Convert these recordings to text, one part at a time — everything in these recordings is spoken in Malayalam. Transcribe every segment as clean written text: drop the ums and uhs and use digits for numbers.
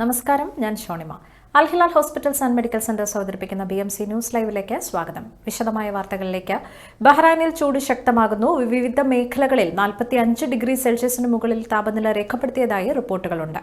നമസ്കാരം, ഞാൻ Shonima. Al Hilal hospitals and medical centres അവതരിപ്പിക്കുന്ന BMC ന്യൂസ് ലൈവിലേക്ക് സ്വാഗതം. വിശദമായ വാർത്തകളിലേക്ക്. ബഹ്റൈനിൽ ചൂട് ശക്തമാകുന്നു. വിവിധ മേഖലകളിൽ 45 ഡിഗ്രി സെൽഷ്യസിന് മുകളിൽ താപനില രേഖപ്പെടുത്തിയതായി റിപ്പോർട്ടുകളുണ്ട്.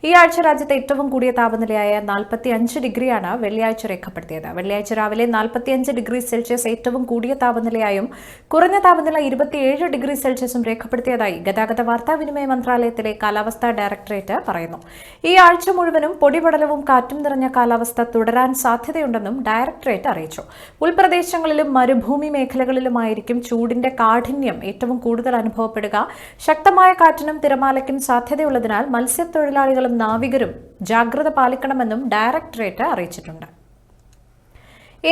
ഈ ആഴ്ച രാജ്യത്തെ ഏറ്റവും കൂടിയ താപനിലയായ 45 ഡിഗ്രിയാണ് വെള്ളിയാഴ്ച രേഖപ്പെടുത്തിയത്. വെള്ളിയാഴ്ച രാവിലെ 45 ഡിഗ്രി സെൽഷ്യസ് ഏറ്റവും കൂടിയ താപനിലയായും കുറഞ്ഞ താപനില 27 ഡിഗ്രി സെൽഷ്യസും രേഖപ്പെടുത്തിയതായി ഗതാഗത വാർത്താവിനിമയ മന്ത്രാലയത്തിലെ കാലാവസ്ഥാ ഡയറക്ടറേറ്റ് പറയുന്നു. ഈ ആഴ്ച മുഴുവനും പൊടിപടലവും കാറ്റും നിറഞ്ഞ കാലാവസ്ഥ തുടരാൻ സാധ്യതയുണ്ടെന്നും ഡയറക്ടറേറ്റ് അറിയിച്ചു. ഉൾപ്രദേശങ്ങളിലും മരുഭൂമി മേഖലകളിലുമായിരിക്കും ചൂടിന്റെ കാഠിന്യം ഏറ്റവും കൂടുതൽ അനുഭവപ്പെടുക. ശക്തമായ കാറ്റിനും തിരമാലയ്ക്കും സാധ്യതയുള്ളതിനാൽ മത്സ്യത്തൊഴിലാളികളും നാവികരും ജാഗ്രത പാലിക്കണമെന്നും ഡയറക്ടറേറ്റ് അറിയിച്ചിട്ടുണ്ട്.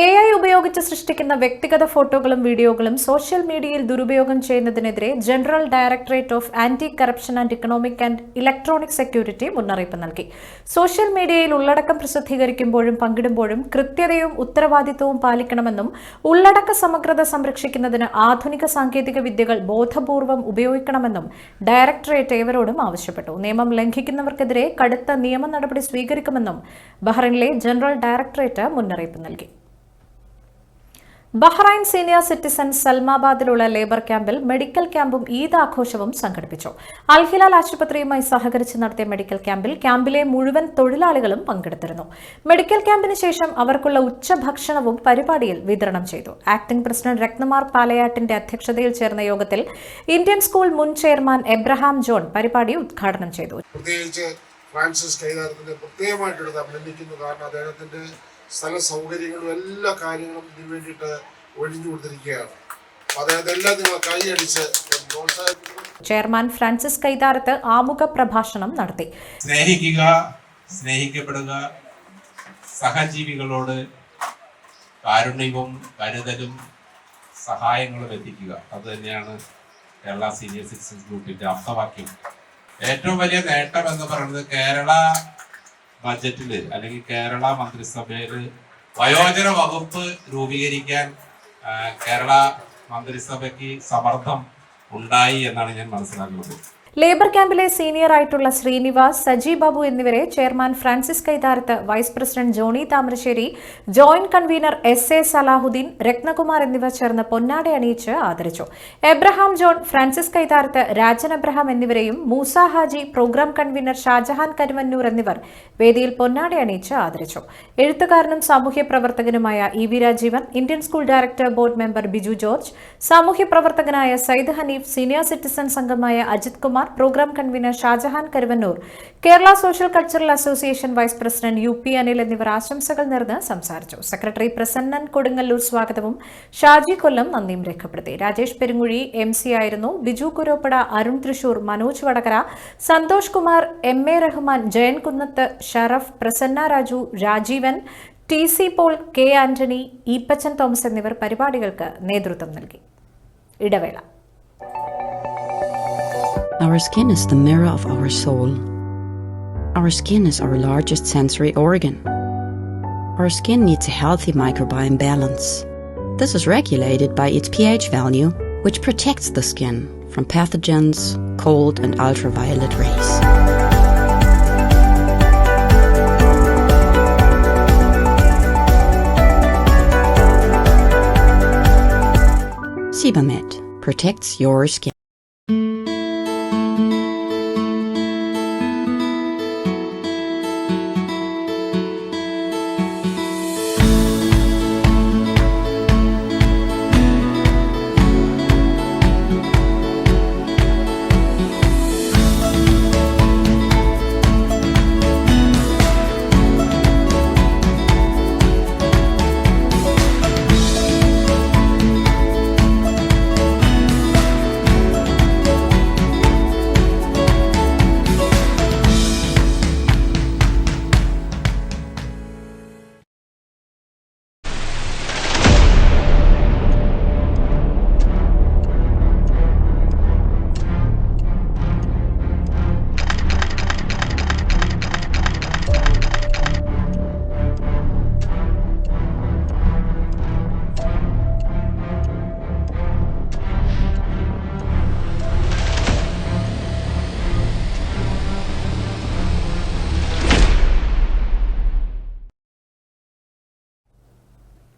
AI ഉപയോഗിച്ച് സൃഷ്ടിക്കുന്ന വ്യക്തിഗത ഫോട്ടോകളും വീഡിയോകളും സോഷ്യൽ മീഡിയയിൽ ദുരുപയോഗം ചെയ്യുന്നതിനെതിരെ general directorate of anti corruption and economic and electronic security മുന്നറിയിപ്പ് നൽകി. സോഷ്യൽ മീഡിയയിൽ ഉള്ളടക്കം പ്രസിദ്ധീകരിക്കുമ്പോഴും പങ്കിടുമ്പോഴും കൃത്യതയും ഉത്തരവാദിത്വവും പാലിക്കണമെന്നും ഉള്ളടക്ക സമഗ്രത സംരക്ഷിക്കുന്നതിന് ആധുനിക സാങ്കേതിക വിദ്യകൾ ബോധപൂർവം ഉപയോഗിക്കണമെന്നും ഡയറക്ടറേറ്റ് ഏവരോടും ആവശ്യപ്പെട്ടു. നിയമം ലംഘിക്കുന്നവർക്കെതിരെ കടുത്ത നിയമ നടപടി സ്വീകരിക്കുമെന്നും ബഹ്റൈനിലെ ജനറൽ ഡയറക്ടറേറ്റ് മുന്നറിയിപ്പ് നൽകി. ബഹ്റൈൻ സീനിയർ സിറ്റിസൺ സൽമാബാദിലുള്ള ലേബർ ക്യാമ്പിൽ മെഡിക്കൽ ക്യാമ്പും ഈദ് ആഘോഷവും സംഘടിപ്പിച്ചു. അൽ ഹിലാൽ ആശുപത്രിയുമായി സഹകരിച്ച് നടത്തിയ മെഡിക്കൽ ക്യാമ്പിലെ മുഴുവൻ തൊഴിലാളികളും പങ്കെടുത്തിരുന്നു. മെഡിക്കൽ ക്യാമ്പിന് ശേഷം അവർക്കുള്ള ഉച്ചഭക്ഷണവും പരിപാടിയിൽ വിതരണം ചെയ്തു. ആക്ടിംഗ് പ്രസിഡന്റ് രത്നകുമാർ പാലയാട്ടിന്റെ അധ്യക്ഷതയിൽ ചേർന്ന യോഗത്തിൽ ഇന്ത്യൻ സ്കൂൾ മുൻ ചെയർമാൻ എബ്രഹാം ജോൺ പരിപാടി ഉദ്ഘാടനം ചെയ്തു. ഫ്രാൻസിസ് കൈതാരത്തിന്റെ പ്രത്യേകമായിട്ട് അഭിനന്ദിക്കുന്നു. കാരണം അദ്ദേഹത്തിന്റെ സ്ഥല സൗകര്യങ്ങളും എല്ലാ കാര്യങ്ങളും ഇതിനു വേണ്ടിയിട്ട് ഒഴിഞ്ഞു കൊടുത്തിരിക്കുകയാണ്. അദ്ദേഹത്തെ എല്ലാം നിങ്ങൾ കൈയടിച്ച് പ്രോത്സാഹിപ്പിക്കണം. ചെയർമാൻ ഫ്രാൻസിസ് കൈതാരത്ത് ആമുഖ പ്രഭാഷണം നടത്തി. സ്നേഹിക്കുക, സ്നേഹിക്കപ്പെടുക, സഹജീവികളോട് കാരുണ്യവും കരുതലും സഹായങ്ങളും എത്തിക്കുക. അത് തന്നെയാണ് കേരള സീനിയർ സിറ്റിസൺസ് ഗ്രൂപ്പിന്റെ അർത്ഥവാക്യം. ഏറ്റവും വലിയ നേട്ടം എന്ന് പറയുന്നത് കേരള ബജറ്റില് അല്ലെങ്കിൽ കേരള മന്ത്രിസഭയില് വയോജന വകുപ്പ് രൂപീകരിക്കാൻ കേരള മന്ത്രിസഭയ്ക്ക് സമ്മർദ്ദം ഉണ്ടായി എന്നാണ് ഞാൻ മനസ്സിലാക്കുന്നത്. ലേബർ ക്യാമ്പിലെ സീനിയർ ആയിട്ടുള്ള ശ്രീനിവാസ്, സജി ബാബു എന്നിവരെ chairman Francis Kaitharath, vice president Johnny Thamarassery, joint convener SA Salahuddin, Ratnakumar എന്നിവർ ചേർന്ന് പൊന്നാട അണിയിച്ച് ആദരിച്ചു. Abraham John, Francis Kaitharath, Rajan Abraham എന്നിവരെയും മൂസ ഹാജി, പ്രോഗ്രാം കൺവീനർ ഷാജഹാൻ കരുവന്നൂർ എന്നിവർ വേദിയിൽ പൊന്നാട അണിയിച്ച് ആദരിച്ചു. എഴുത്തുകാരനും സാമൂഹ്യ പ്രവർത്തകനുമായ EV Rajeevan, Indian school director board member Biju George, സാമൂഹ്യ പ്രവർത്തകനായ സയ്യിദ് ഹനീഫ്, സീനിയർ സിറ്റിസൺസ് അംഗമായ Ajith Kumar, programme convener Shajahan Karuvannur, Kerala social cultural association vice president UP Anil എന്നിവർ ആശംസകൾ നേർന്ന് സംസാരിച്ചു. സെക്രട്ടറി പ്രസന്നൻ കൊടുങ്ങല്ലൂർ സ്വാഗതവും ഷാജി കൊല്ലം നന്ദിയും രേഖപ്പെടുത്തി. രാജേഷ് പെരുങ്ങുഴി MC ആയിരുന്നു. Biju Kuroppada, Arun Thrissur, Manoj Vadakara, Santhosh Kumar, MA Rahman, Jayan Kunnath, Sharaf, Prasanna Raju, Rajeevan, TC Paul, K Antony, Eappachan Thomas എന്നിവർ പരിപാടികൾക്ക് നേതൃത്വം നൽകി. ഇടവേള. Our skin is the mirror of our soul. Our skin is our largest sensory organ. Our skin needs a healthy microbiome balance. This is regulated by its pH value, which protects the skin from pathogens, cold and ultraviolet rays. Sebamed protects your skin.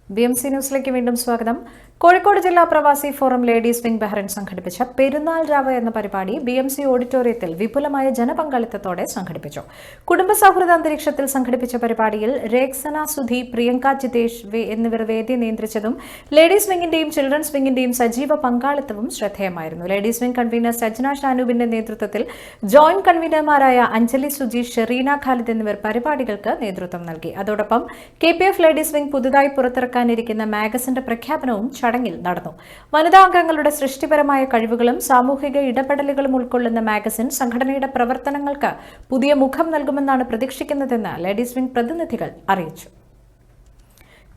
BMC ന്യൂസിലേക്ക് വീണ്ടും സ്വാഗതം. കോഴിക്കോട് ജില്ലാ പ്രവാസി ഫോറം ലേഡീസ് വിംഗ് ബഹ്റൈൻ സംഘടിപ്പിച്ച പെരുന്നാൾ രാവ് എന്ന പരിപാടി BMC ഓഡിറ്റോറിയത്തിൽ വിപുലമായ ജനപങ്കാളിത്തത്തോടെ സംഘടിപ്പിച്ചു. കുടുംബ സൗഹൃദ അന്തരീക്ഷത്തിൽ സംഘടിപ്പിച്ച പരിപാടിയിൽ രേക്സന സുധി, പ്രിയങ്ക ജിതേഷ് എന്നിവർ വേദി നിയന്ത്രിച്ചതും ലേഡീസ് വിംഗിന്റെയും ചിൽഡ്രൻസ് വിംഗിന്റെയും സജീവ പങ്കാളിത്തവും ശ്രദ്ധേയമായിരുന്നു. ലേഡീസ് വിംഗ് കൺവീനർ സജ്ന ഷാനൂബിന്റെ നേതൃത്വത്തിൽ ജോയിന്റ് കൺവീനർമാരായ അഞ്ജലി സുജി, ഷെറീന ഖാലിദ് എന്നിവർ പരിപാടികൾക്ക് നേതൃത്വം നൽകി. അതോടൊപ്പം KPF ലേഡീസ് വിംഗ് പുതുതായി പുറത്തിറക്കാനിരിക്കുന്ന മാഗസിന്റെ പ്രഖ്യാപനവും ചടങ്ങിൽ നടന്നു. വനിതാ അംഗങ്ങളുടെ സൃഷ്ടിപരമായ കഴിവുകളും സാമൂഹിക ഇടപെടലുകളും ഉൾക്കൊള്ളുന്ന മാഗസിൻ സംഘടനയുടെ പ്രവർത്തനങ്ങൾക്ക് പുതിയ മുഖം നൽകുമെന്നാണ് പ്രതീക്ഷിക്കുന്നതെന്ന് ലേഡീസ് വിംഗ് പ്രതിനിധികൾ അറിയിച്ചു.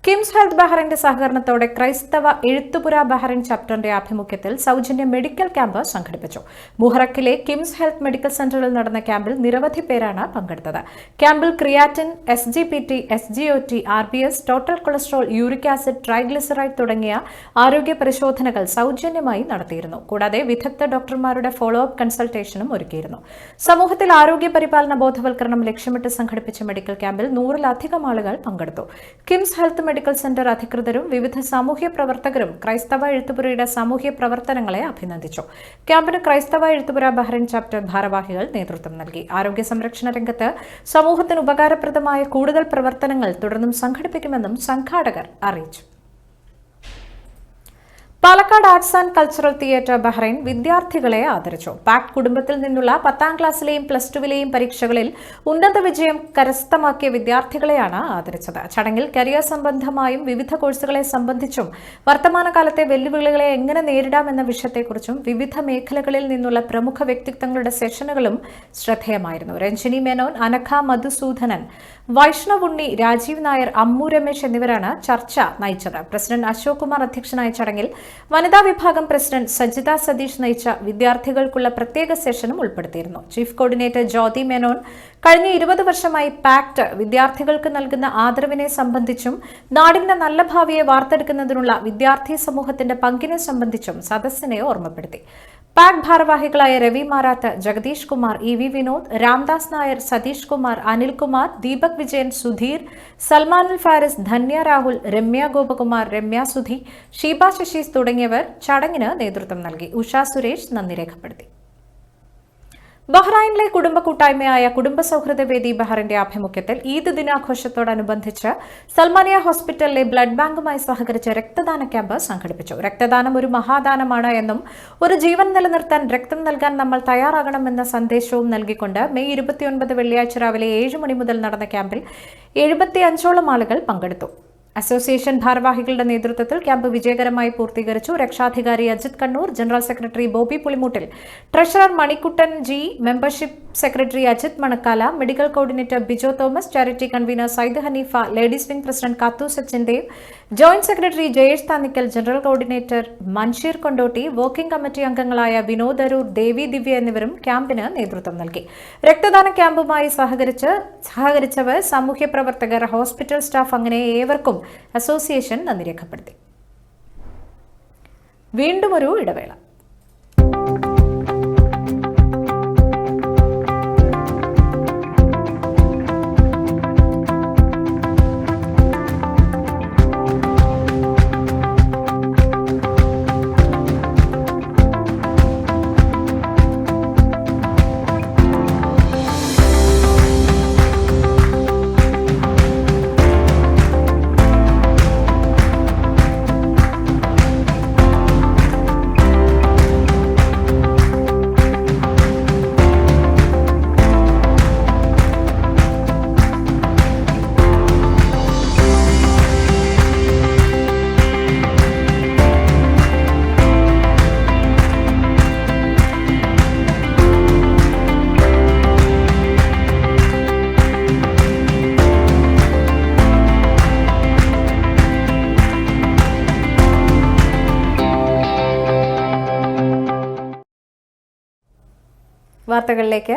കിംസ് ഹെൽത്ത് ബഹ്റൈന്റെ സഹകരണത്തോടെ ക്രൈസ്തവ എഴുത്തുപുര ബഹ്റൈൻ ചാപ്റ്ററിന്റെ ആഭിമുഖ്യത്തിൽ സൗജന്യ മെഡിക്കൽ ക്യാമ്പ് സംഘടിപ്പിച്ചു. മുഹറക്കിലെ കിംസ് ഹെൽത്ത് മെഡിക്കൽ സെന്ററിൽ നടന്ന ക്യാമ്പിൽ നിരവധി പേരാണ് പങ്കെടുത്തത്. ക്യാമ്പിൽ creatine, SGPT, SGOT, RBS, total cholesterol, uric acid, triglyceride തുടങ്ങിയ ആരോഗ്യ പരിശോധനകൾ സൗജന്യമായി നടത്തിയിരുന്നു. കൂടാതെ വിദഗ്ധ ഡോക്ടർമാരുടെ ഫോളോ അപ്പ് കൺസൾട്ടേഷനും ഒരുക്കിയിരുന്നു. സമൂഹത്തിൽ ആരോഗ്യ പരിപാലന ബോധവൽക്കരണം ലക്ഷ്യമിട്ട് സംഘടിപ്പിച്ച മെഡിക്കൽ ക്യാമ്പിൽ 100-ലധികം ആളുകൾ പങ്കെടുത്തു. കിംസ് ഹെൽത്ത് മെഡിക്കൽ സെന്റർ അധികൃതരും വിവിധ സാമൂഹ്യ പ്രവർത്തകരും ക്രൈസ്തവ എഴുത്തുപുരയുടെ സാമൂഹ്യ പ്രവർത്തനങ്ങളെ അഭിനന്ദിച്ചു. ക്യാമ്പിന് ക്രൈസ്തവ എഴുത്തുപുര ബഹ്റൈൻ ചാപ്റ്റർ ഭാരവാഹികൾ നേതൃത്വം നൽകി. ആരോഗ്യ സംരക്ഷണ രംഗത്ത് സമൂഹത്തിന് ഉപകാരപ്രദമായ കൂടുതൽ പ്രവർത്തനങ്ങൾ തുടർന്നും സംഘടിപ്പിക്കുമെന്നും സംഘാടകർ അറിയിച്ചു. Palakkad arts and cultural theatre Bahrain വിദ്യാർത്ഥികളെ ആദരിച്ചു. പാക് കുടുംബത്തിൽ നിന്നുള്ള 10ാം ക്ലാസ്സിലെയും +2വിലെയും പരീക്ഷകളിൽ ഉന്നത വിജയം കരസ്ഥമാക്കിയ വിദ്യാർത്ഥികളെയാണ് ആദരിച്ചത്. ചടങ്ങിൽ കരിയർ സംബന്ധമായും വിവിധ കോഴ്സുകളെ സംബന്ധിച്ചും വർത്തമാനകാലത്തെ വെല്ലുവിളികളെ എങ്ങനെ നേരിടാമെന്ന വിഷയത്തെക്കുറിച്ചും വിവിധ മേഖലകളിൽ നിന്നുള്ള പ്രമുഖ വ്യക്തിത്വങ്ങളുടെ സെഷനുകളും ശ്രദ്ധേയമായിരുന്നു. രഞ്ജിനി മേനോൻ, അനഘ മധുസൂദനൻ, വൈഷ്ണവ് ഉണ്ണി, രാജീവ് നായർ, അമ്മു രമേശ് എന്നിവരാണ് ചർച്ച നയിച്ചത്. പ്രസിഡന്റ് അശോക് കുമാർ അധ്യക്ഷനായ ചടങ്ങിൽ വനിതാ വിഭാഗം പ്രസിഡന്റ് സജിത സതീഷ് നയിച്ച വിദ്യാർത്ഥികൾക്കുള്ള പ്രത്യേക സെഷനും ഉൾപ്പെടുത്തിയിരുന്നു. ചീഫ് കോർഡിനേറ്റർ ജ്യോതി മേനോൻ കഴിഞ്ഞ 20 വർഷമായി പാക്ട് വിദ്യാർത്ഥികൾക്ക് നൽകുന്ന ആദരവിനെ സംബന്ധിച്ചും നാടിന്റെ നല്ല ഭാവിയെ വാർത്തെടുക്കുന്നതിനുള്ള വിദ്യാർത്ഥി സമൂഹത്തിന്റെ പങ്കിനെ സംബന്ധിച്ചും സദസ്സിനെ ഓർമ്മപ്പെടുത്തി. പാക് ഭാരവാഹികളായ രവി മാരാത്ത്, ജഗദീഷ് കുമാർ, EV വിനോദ്, രാംദാസ് നായർ, സതീഷ് കുമാർ, അനിൽകുമാർ, ദീപക് വിജയൻ, സുധീർ, സൽമാൻ ഫാരിസ്, ധന്യ രാഹുൽ, രമ്യ ഗോപകുമാർ, രമ്യ സുധി, ഷീബ ശശീസ് തുടങ്ങിയവർ ചടങ്ങിന് നേതൃത്വം നൽകി. ഉഷ സുരേഷ് നന്ദി രേഖപ്പെടുത്തി. ബഹ്റൈനിലെ കുടുംബ കൂട്ടായ്മയായ കുടുംബ സൗഹൃദ വേദി ബഹ്റൈന്റെ ആഭിമുഖ്യത്തിൽ ഈദ് ദിനാഘോഷത്തോടനുബന്ധിച്ച് സൽമാനിയ ഹോസ്പിറ്റലിലെ ബ്ലഡ് ബാങ്കുമായി സഹകരിച്ച് രക്തദാന ക്യാമ്പ് സംഘടിപ്പിച്ചു. രക്തദാനം ഒരു മഹാദാനമാണ് എന്നും ഒരു ജീവൻ നിലനിർത്താൻ രക്തം നൽകാൻ നമ്മൾ തയ്യാറാകണമെന്ന സന്ദേശവും നൽകിക്കൊണ്ട് മെയ് 29 വെള്ളിയാഴ്ച രാവിലെ 7 മണി മുതൽ നടന്ന ക്യാമ്പിൽ 75ഓളം ആളുകൾ പങ്കെടുത്തു. അസോസിയേഷൻ ഭാരവാഹികളുടെ നേതൃത്വത്തിൽ ക്യാമ്പ് വിജയകരമായി പൂർത്തീകരിച്ചു. രക്ഷാധികാരി Ajith Kannur, general secretary Bobby Pulimoottil, treasurer Manikuttan G, membership secretary Ajith Manakkala, medical coordinator Bijo Thomas, charity convener Syed Haneefa, ladies wing president Kathu Sachin Dev, joint secretary Jayesh Thannickal, general coordinator Mansheer Kondotty, working committee അംഗങ്ങളായ വിനോദ് അരൂർ, ദേവി ദിവ്യ എന്നിവരും ക്യാമ്പിന് നേതൃത്വം നൽകി. രക്തദാന ക്യാമ്പുമായി സഹകരിച്ചവർ, സാമൂഹ്യ പ്രവർത്തകർ, ഹോസ്പിറ്റൽ സ്റ്റാഫ് അങ്ങനെ ഏവർക്കും അസോസിയേഷൻ നന്ദി രേഖപ്പെടുത്തി. വീണ്ടും ഒരു ഇടവേള. വാർത്തകളിലേക്ക്.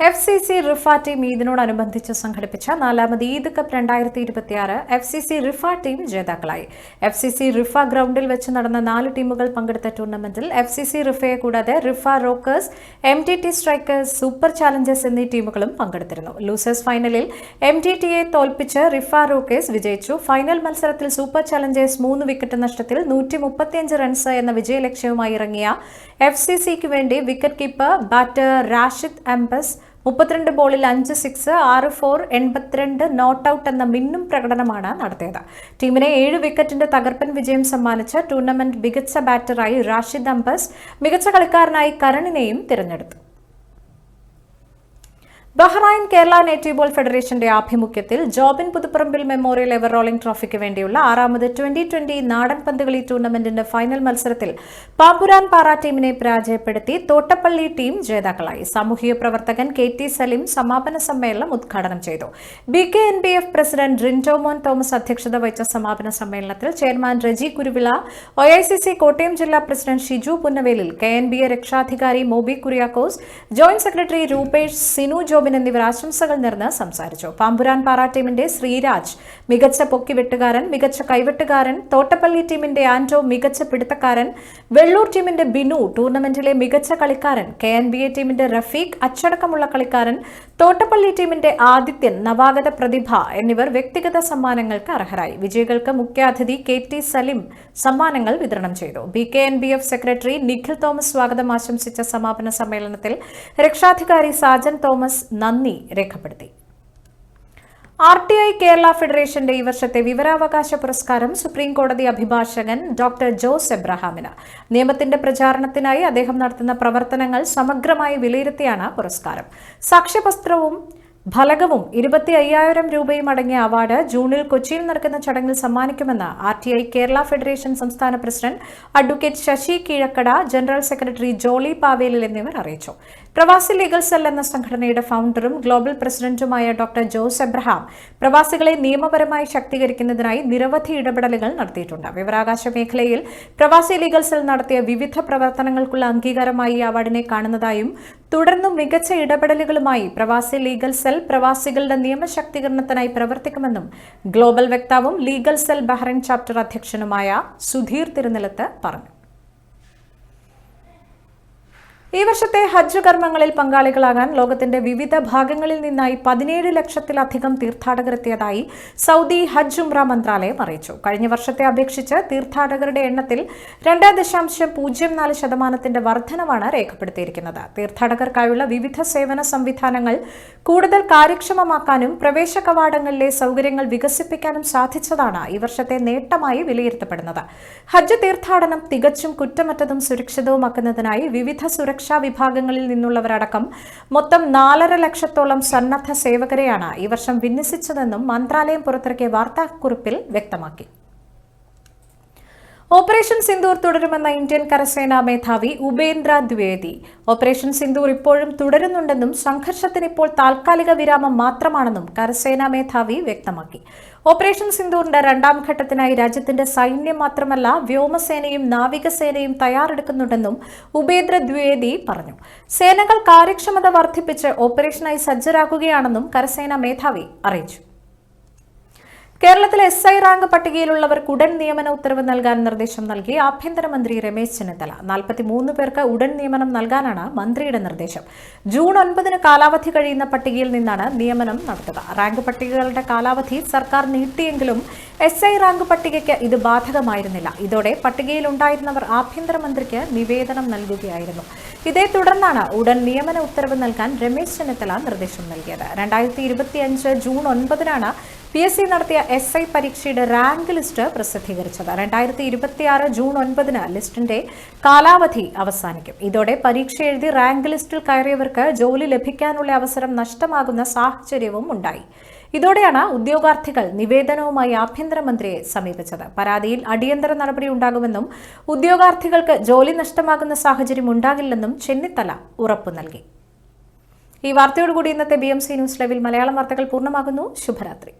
FCC റിഫ ടീം ഇതിനോടനുബന്ധിച്ച് സംഘടിപ്പിച്ച 4ാമത് Eid cup 2026 FCC Riffa team ജേതാക്കളായി. FCC റിഫ ഗ്രൗണ്ടിൽ വെച്ച് നടന്ന 4 ടീമുകൾ പങ്കെടുത്ത ടൂർണമെന്റിൽ FCC റിഫയെ കൂടാതെ Riffa rockers, MTT strikers, super challengers എന്നീ ടീമുകളും പങ്കെടുത്തിരുന്നു. ലൂസേഴ്സ് ഫൈനലിൽ MTTയെ തോൽപ്പിച്ച് റിഫ റോക്കേഴ്സ് വിജയിച്ചു. ഫൈനൽ മത്സരത്തിൽ സൂപ്പർ ചാലഞ്ചേഴ്സ് 3 വിക്കറ്റ് നഷ്ടത്തിൽ 135 റൺസ് എന്ന വിജയലക്ഷ്യവുമായി ഇറങ്ങിയ FCCക്ക് വേണ്ടി wicket keeper batter Rashid Ambas 32 ബോളിൽ 5 സിക്സ്, 6 4, 82 നോട്ട് ഔട്ട് എന്ന മിന്നും പ്രകടനമാണ് നടത്തിയത്. ടീമിനെ 7 വിക്കറ്റിന്റെ തകർപ്പൻ വിജയം സമ്മാനിച്ച ടൂർണമെന്റ് മികച്ച ബാറ്ററായി റാഷിദ് അംബസ്, മികച്ച കളിക്കാരനായി കരണിനെയും തിരഞ്ഞെടുത്തു. ബഹ്റൈൻ കേരള നേറ്റീവ് ബോൾ ഫെഡറേഷന്റെ ആഭിമുഖ്യത്തിൽ Jobin Puthuparambil memorial ever rolling ട്രോഫിക്ക് വേണ്ടിയുള്ള 6ാമത് 2020 നാടൻ പന്തുകളി ടൂർണമെന്റിന്റെ ഫൈനൽ മത്സരത്തിൽ പാമ്പുരാൻ പാറ ടീമിനെ പരാജയപ്പെടുത്തി തോട്ടപ്പള്ളി ടീം ജേതാക്കളായി. സാമൂഹിക പ്രവർത്തകൻ KT സലീം സമാപന സമ്മേളനം ഉദ്ഘാടനം ചെയ്തു. BKNBF പ്രസിഡന്റ് റിൻറ്റോമോൻ തോമസ് അധ്യക്ഷത വഹിച്ച സമാപന സമ്മേളനത്തിൽ ചെയർമാൻ റജി കുരുവിള, OICC കോട്ടയം ജില്ലാ പ്രസിഡന്റ് ഷിജു പുന്നവേലിൽ, KNBA രക്ഷാധികാരി Moby Kuriakose, joint secretary Rupesh, Sinu Jobin എന്നിവർ ആശംസകൾ നേർന്ന് സംസാരിച്ചു. പാമ്പുരാൻ പാറ ടീമിന്റെ ശ്രീരാജ് മികച്ച പൊക്കിവെട്ടുകാരൻ, മികച്ച കൈവെട്ടുകാരൻ, തോട്ടപ്പള്ളി ടീമിന്റെ ആന്റോ മികച്ച പിടുത്തക്കാരൻ, വെള്ളൂർ ടീമിന്റെ ബിനു ടൂർണമെന്റിലെ മികച്ച കളിക്കാരൻ, KNBA ടീമിന്റെ റഫീഖ് അച്ചടക്കമുള്ള കളിക്കാരൻ, തോട്ടപ്പള്ളി ടീമിന്റെ ആദിത്യൻ നവാഗത പ്രതിഭ എന്നിവർ വ്യക്തിഗത സമ്മാനങ്ങൾക്ക് അർഹരായി. വിജയികൾക്ക് മുഖ്യാതിഥി KT സലിം സമ്മാനങ്ങൾ വിതരണം ചെയ്തു. BKNBF സെക്രട്ടറി നിഖിൽ തോമസ് സ്വാഗതം ആശംസിച്ച സമാപന സമ്മേളനത്തിൽ രക്ഷാധികാരി സാജൻ തോമസ് നന്ദി രേഖപ്പെടുത്തി. RTI കേരള ഫെഡറേഷന്റെ ഈ വർഷത്തെ വിവരാവകാശ പുരസ്കാരം സുപ്രീം കോടതി അഭിഭാഷകൻ ഡോക്ടർ ജോസ് എബ്രഹാമിന്. നിയമത്തിന്റെ പ്രചാരണത്തിനായി അദ്ദേഹം നടത്തുന്ന പ്രവർത്തനങ്ങൾ സമഗ്രമായി വിലയിരുത്തിയാണ് പുരസ്കാരം. സാക്ഷ്യപത്രവും ഫലകവും 25,000 രൂപയും അടങ്ങിയ അവാർഡ് ജൂണിൽ കൊച്ചിയിൽ നടക്കുന്ന ചടങ്ങിൽ സമ്മാനിക്കുമെന്ന് RTI കേരള ഫെഡറേഷൻ സംസ്ഥാന president advocate Sasi Keezhakkada, general secretary Jolly Pavelil എന്നിവർ അറിയിച്ചു. പ്രവാസി ലീഗൽ സെൽ എന്ന സംഘടനയുടെ ഫൗണ്ടറും ഗ്ലോബൽ പ്രസിഡന്റുമായ ഡോക്ടർ ജോസ് എബ്രഹാം പ്രവാസികളെ നിയമപരമായി ശാക്തീകരിക്കുന്നതിനായി നിരവധി ഇടപെടലുകൾ നടത്തിയിട്ടുണ്ട്. വിവരാവകാശ മേഖലയിൽ പ്രവാസി ലീഗൽ സെൽ നടത്തിയ വിവിധ പ്രവർത്തനങ്ങൾക്കുള്ള അംഗീകാരമായി ഈ അവാർഡിനെ കാണുന്നതായും തുടർന്നും മികച്ച ഇടപെടലുകളുമായി പ്രവാസി ലീഗൽ സെൽ പ്രവാസികളുടെ നിയമശാക്തീകരണത്തിനായി പ്രവർത്തിക്കുമെന്നും ഗ്ലോബൽ വക്താവും ലീഗൽ സെൽ ബഹ്റൈൻ ചാപ്റ്റർ അധ്യക്ഷനുമായ സുധീർ തിരുനിലത്ത് പറഞ്ഞു. ഈ വർഷത്തെ ഹജ്ജ് കർമ്മങ്ങളിൽ പങ്കാളികളാകാൻ ലോകത്തിന്റെ വിവിധ ഭാഗങ്ങളിൽ നിന്നായി 17 ലക്ഷത്തിലധികം തീർത്ഥാടകർ എത്തിയതായി സൗദി ഹജ്ജ് ഉംറ മന്ത്രാലയം അറിയിച്ചു. കഴിഞ്ഞ വർഷത്തെ അപേക്ഷിച്ച് തീർത്ഥാടകരുടെ എണ്ണത്തിൽ 2.04% വർധനവാണ് രേഖപ്പെടുത്തിയിരിക്കുന്നത്. തീർത്ഥാടകർക്കായുള്ള വിവിധ സേവന സംവിധാനങ്ങൾ കൂടുതൽ കാര്യക്ഷമമാക്കാനും പ്രവേശ കവാടങ്ങളിലെ സൗകര്യങ്ങൾ വികസിപ്പിക്കാനും സാധിച്ചതാണ് ഈ വർഷത്തെ നേട്ടമായി വിലയിരുത്തപ്പെടുന്നത്. ഹജ്ജ് തീർത്ഥാടനം തികച്ചും കുറ്റമറ്റതും സുരക്ഷിതവുമാക്കുന്നതിനായി വിവിധ സുരക്ഷാ വിഭാഗങ്ങളിൽ നിന്നുള്ളവരടക്കം മൊത്തം 4.5 ലക്ഷത്തോളം സന്നദ്ധ സേവകരെയാണ് ഈ വർഷം വിന്യസിച്ചതെന്നും മന്ത്രാലയം പുറത്തിറക്കിയ വാർത്താക്കുറിപ്പിൽ വ്യക്തമാക്കി. ഓപ്പറേഷൻ സിന്ദൂർ തുടരുമെന്ന ഇന്ത്യൻ കരസേനാ മേധാവി ഉപേന്ദ്ര ദ്വിവേദി. ഓപ്പറേഷൻ സിന്ദൂർ ഇപ്പോഴും തുടരുന്നുണ്ടെന്നും സംഘർഷത്തിന് ഇപ്പോൾ താൽക്കാലിക വിരാമം മാത്രമാണെന്നും കരസേനാ മേധാവി വ്യക്തമാക്കി. ഓപ്പറേഷൻ സിന്ദൂറിന്റെ 2ാം ഘട്ടത്തിനായി രാജ്യത്തിന്റെ സൈന്യം മാത്രമല്ല വ്യോമസേനയും നാവികസേനയും തയ്യാറെടുക്കുന്നുണ്ടെന്നും ഉപേന്ദ്ര ദ്വിവേദി പറഞ്ഞു. സേനകൾ കാര്യക്ഷമത വർദ്ധിപ്പിച്ച് ഓപ്പറേഷനായി സജ്ജരാക്കുകയാണെന്നും കരസേനാ മേധാവി അറിയിച്ചു. കേരളത്തിലെ SI റാങ്ക് പട്ടികയിലുള്ളവർക്ക് ഉടൻ നിയമന ഉത്തരവ് നൽകാൻ നിർദ്ദേശം നൽകി ആഭ്യന്തരമന്ത്രി രമേശ് ചെന്നിത്തല. 43 പേർക്ക് ഉടൻ നിയമനം നൽകാനാണ് മന്ത്രിയുടെ നിർദ്ദേശം. ജൂൺ 9 കാലാവധി കഴിയുന്ന പട്ടികയിൽ നിന്നാണ് നിയമനം നടത്തുക. റാങ്ക് പട്ടികകളുടെ കാലാവധി സർക്കാർ നീട്ടിയെങ്കിലും SI റാങ്ക് പട്ടികയ്ക്ക് ഇത് ബാധകമായിരുന്നില്ല. ഇതോടെ പട്ടികയിൽ ഉണ്ടായിരുന്നവർ ആഭ്യന്തരമന്ത്രിക്ക് നിവേദനം നൽകുകയായിരുന്നു. ഇതേ തുടർന്നാണ് ഉടൻ നിയമന ഉത്തരവ് നൽകാൻ രമേശ് ചെന്നിത്തല നിർദ്ദേശം നൽകിയത്. 2025 ജൂൺ 9 PSC നടത്തിയ SI പരീക്ഷയുടെ റാങ്ക് ലിസ്റ്റ് പ്രസിദ്ധീകരിച്ചത്. 2026 ജൂൺ 9 ലിസ്റ്റിന്റെ കാലാവധി അവസാനിക്കും. ഇതോടെ പരീക്ഷ എഴുതി റാങ്ക് ലിസ്റ്റിൽ കയറിയവർക്ക് ജോലി ലഭിക്കാനുള്ള അവസരം നഷ്ടമാകുന്ന സാഹചര്യവും ഉണ്ടായി. ഇതോടെയാണ് ഉദ്യോഗാർത്ഥികൾ നിവേദനവുമായി ആഭ്യന്തരമന്ത്രിയെ സമീപിച്ചത്. പരാതിയിൽ അടിയന്തര നടപടി ഉണ്ടാകുമെന്നും ഉദ്യോഗാർത്ഥികൾക്ക് ജോലി നഷ്ടമാകുന്ന സാഹചര്യം ഉണ്ടാകില്ലെന്നും ചെന്നിത്തല ഉറപ്പു നൽകി. ഈ വാർത്തയോടുകൂടി ഇന്നത്തെ BMC ന്യൂസ് ലൈവിൽ മലയാളം വാർത്തകൾ പൂർണ്ണമാകുന്നു. ശുഭരാത്രി.